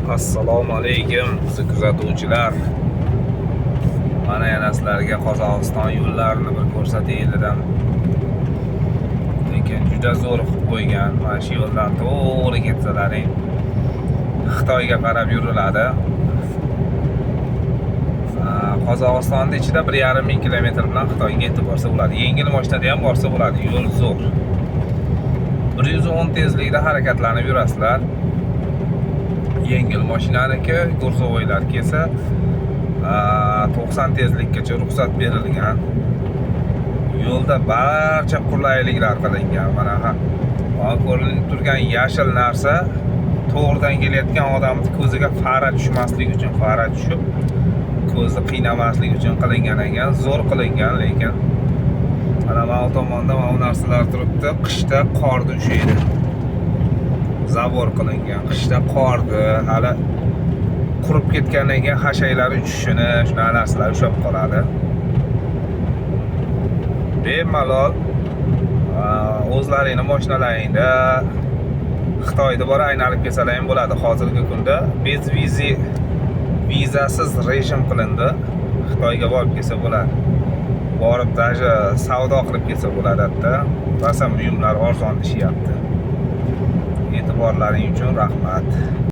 Assalomu alaykum kuzatuvchilar. Mana yana sizlarga Qozog'iston yo'llarini bir ko'rsatay dedim. Lekin juda zo'r qilib qo'ygan. Mana shu yo'ldan to'g'ri ketsalaring Xitoyga qarab yuriladi. Qozog'istonning ichida 1,5 ming kilometr bilan Xitoyga yetib borsa bo'ladi. Yengil mashinada ham borsa bo'ladi. Yo'l zo'r. 110 tezlikda harakatlanib yurasizlar. Yengil mashinaniki, gurzovoylar kelsa 90 tezlikgacha ruxsat berilgan. Yo'lda barcha qulayliklar qilingan. Mana ko'rinib turgan yashil narsa to'g'ridan kelayotgan odamning ko'ziga fara tushmaslik uchun, fara tushib ko'zni qiynamaslik uchun qilingan ekan. Zo'r qilingan, lekin mana bu tomonda mana bu narsalar turibdi. Qishda qorni ushaydi. Zavor qilingan. Qishda qorni hali qurib ketgandan keyin hashaylar uchishini, shunaqa narsalar ushlab qoladi. Bemalol o'zlaringning mashinalaringda Xitoyda bor aynalib kelsalar ham bo'ladi. Hozirgi kunda vizasiz rejim qilindi. Xitoyga borib kelsa bo'ladi. Borib даже savdo qilib kelsa bo'ladi hatto. Rasm buyumlar arzon deyapti. E'tiborlaring uchun rahmat.